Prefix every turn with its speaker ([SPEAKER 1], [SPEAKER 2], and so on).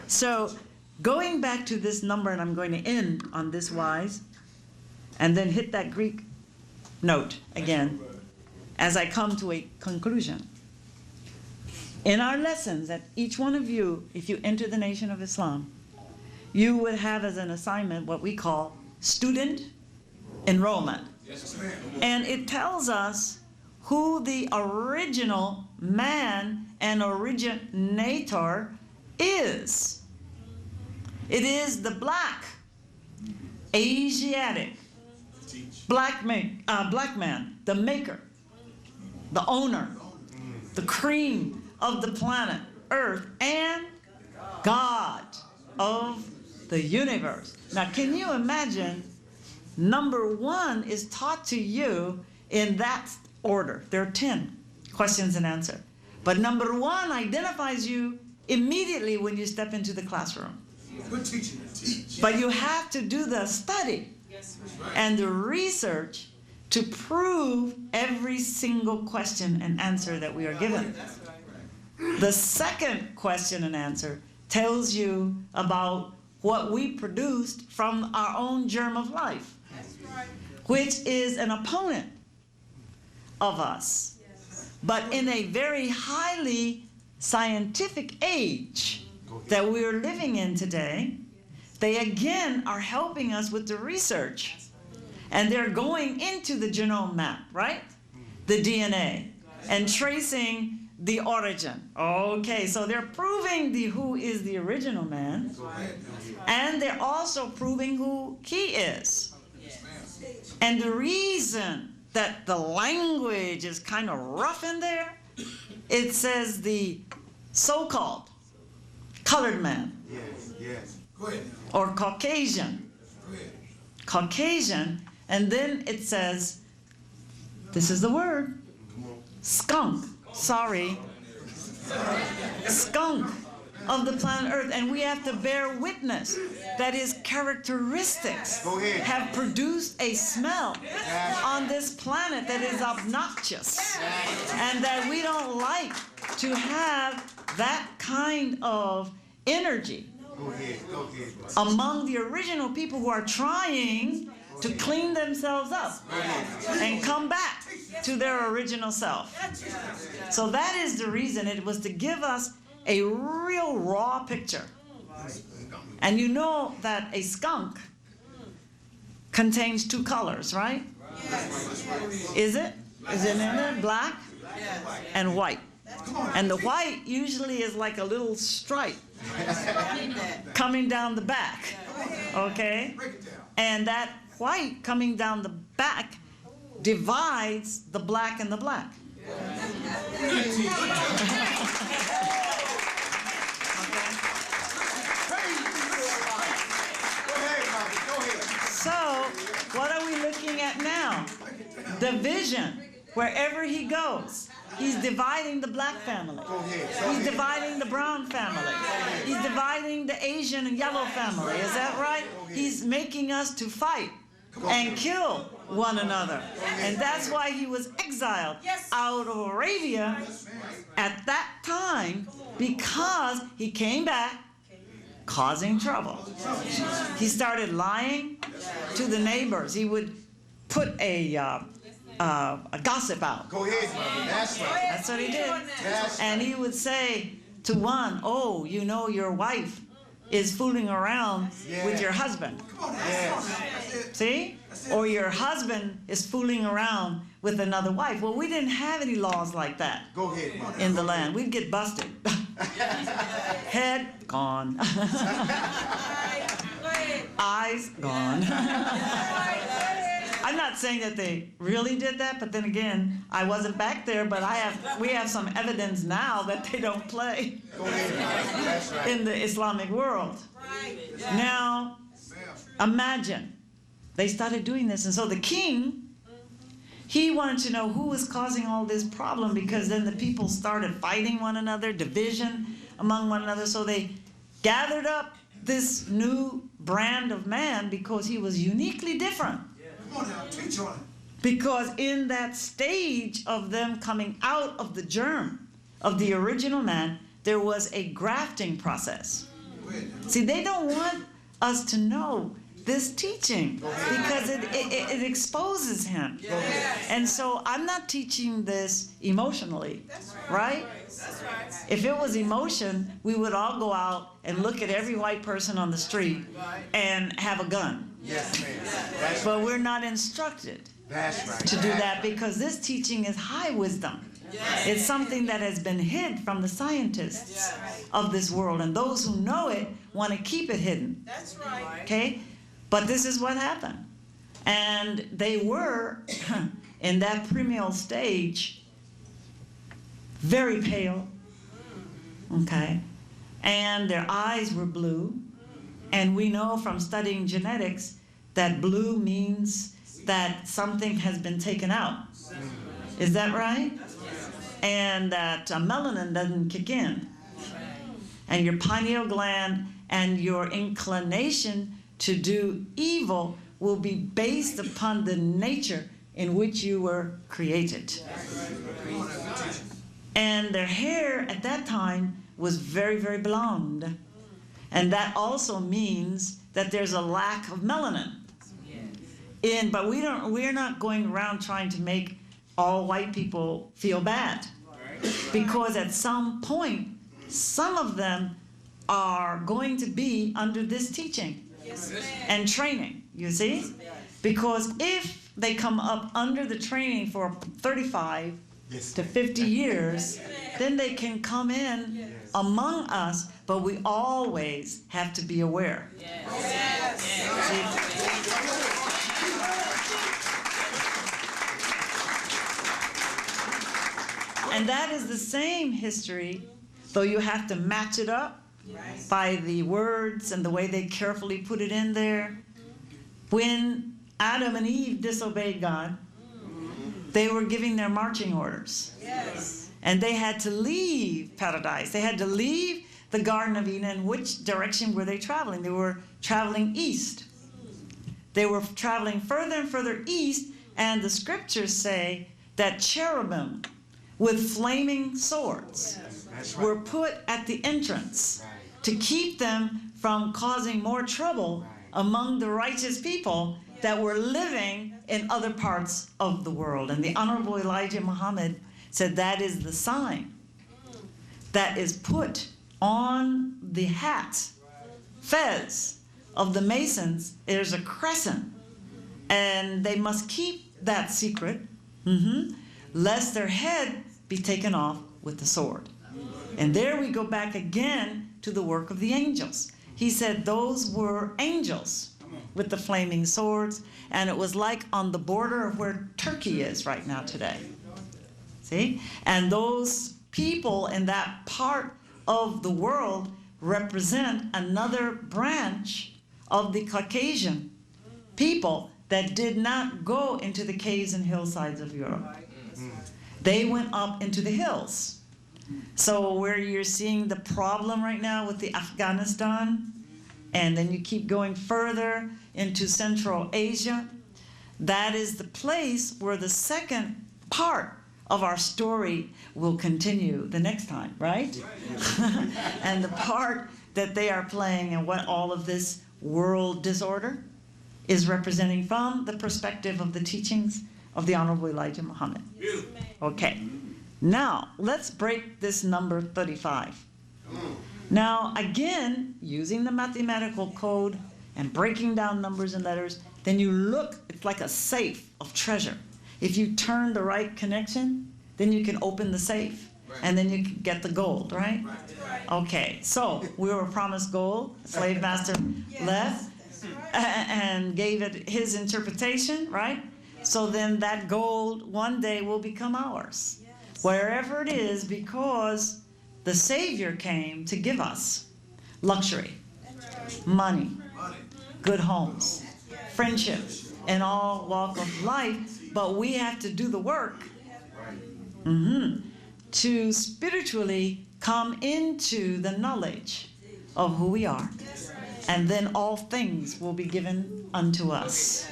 [SPEAKER 1] So going back to this number, and I'm going to end on this wise, and then hit that Greek note again as I come to a conclusion. In our lessons, that each one of you, if you enter the Nation of Islam, you would have as an assignment what we call student enrollment. And it tells us who the original man and originator is. It is the black, Asiatic, black man, the maker, the owner, the cream of the planet Earth, and God of the universe. Now, can you imagine? Number one is taught to you in that order. There are 10 questions and answers. But number one identifies you immediately when you step into the classroom.
[SPEAKER 2] Good teaching.
[SPEAKER 1] But you have to do the study and the research to prove every single question and answer that we are given. The second question and answer tells you about what we produced from our own germ of life, which is an opponent of us. But in a very highly scientific age that we are living in today, they again are helping us with the research. And they're going into the genome map, right? The DNA, and tracing the origin. Okay, so they're proving who is the original man, and they're also proving who he is. And the reason that the language is kind of rough in there, it says the so-called colored man, or Caucasian, and then it says, this is the word, skunk. Sorry, skunk of the planet Earth. And we have to bear witness that his characteristics have produced a smell on this planet that is obnoxious, and that we don't like to have that kind of energy among the original people who are trying to clean themselves up and come back to their original self. So that is the reason. It was to give us a real raw picture. And you know that a skunk contains two colors, right? Is it? Is it in there? Black and white. And the white usually is like a little stripe coming down the back. Okay? And that white coming down the back divides the black and the black. So, what are we looking at now? Division. Wherever he goes, he's dividing the black family. He's dividing the brown family. He's dividing the Asian and yellow family. Is that right? He's making us to fight and kill one another. And that's why he was exiled out of Arabia at that time, because he came back causing trouble. He started lying to the neighbors. He would put a gossip out.
[SPEAKER 2] Go ahead, Mother. That's right.
[SPEAKER 1] That's what he did. And he would say to one, oh, you know your wife is fooling around with your husband. See? Or your husband is fooling around with another wife. Well, we didn't have any laws like that in the land. We'd get busted. Head gone. Eyes gone. I'm not saying that they really did that, but then again, I wasn't back there, but we have some evidence now that they don't play in the Islamic world. Now, imagine, they started doing this, and so the king, he wanted to know who was causing all this problem, because then the people started fighting one another, division among one another, so they gathered up this new brand of man because he was uniquely different. Because in that stage of them coming out of the germ of the original man, there was a grafting process. See, they don't want us to know this teaching because it exposes him. And so I'm not teaching this emotionally, right? If it was emotion, we would all go out and look at every white person on the street and have a gun.
[SPEAKER 2] Yes, ma'am.
[SPEAKER 1] But we're not instructed to do that because this teaching is high wisdom. It's something that has been hid from the scientists of this world, and those who know it want to keep it hidden.
[SPEAKER 3] That's right.
[SPEAKER 1] Okay? But this is what happened. And they were, in that premeal stage, very pale, okay? And their eyes were blue. And we know from studying genetics that blue means that something has been taken out. Is that right? And that melanin doesn't kick in. And your pineal gland and your inclination to do evil will be based upon the nature in which you were created. And their hair at that time was very, very blonde. And that also means that there's a lack of melanin. But we're not going around trying to make all white people feel bad. Because at some point, some of them are going to be under this teaching and training, you see? Because if they come up under the training for 35 to 50 years, then they can come in among us, but we always have to be aware. And that is the same history, though you have to match it up by the words and the way they carefully put it in there. When Adam and Eve disobeyed God, they were giving their marching orders. And they had to leave paradise. They had to leave the Garden of Eden. And which direction were they traveling? They were traveling east. They were traveling further and further east, and the scriptures say that cherubim with flaming swords were put at the entrance to keep them from causing more trouble among the righteous people that were living in other parts of the world. And the Honorable Elijah Muhammad said that is the sign that is put on the hat, fez, of the Masons. There's a crescent, and they must keep that secret, lest their head be taken off with the sword. And there we go back again to the work of the angels. He said those were angels with the flaming swords, and it was like on the border of where Turkey is right now today. See? And those people in that part of the world represent another branch of the Caucasian people that did not go into the caves and hillsides of Europe. They went up into the hills. So where you're seeing the problem right now with the Afghanistan, and then you keep going further into Central Asia, that is the place where the second part of our story will continue the next time, right? And the part that they are playing and what all of this world disorder is representing from the perspective of the teachings of the Honorable Elijah Muhammad. Okay, now let's break this number 35. Now again, using the mathematical code and breaking down numbers and letters, then you look, it's like a safe of treasure. If you turn the right connection, then you can open the safe, and then you can get the gold, right? Okay, so we were promised gold. The slave master left and gave it his interpretation, right? So then that gold one day will become ours, wherever it is, because the Savior came to give us luxury, money, good homes, friendship, in all walk of life, but we have to do the work to spiritually come into the knowledge of who we are. And then all things will be given unto us.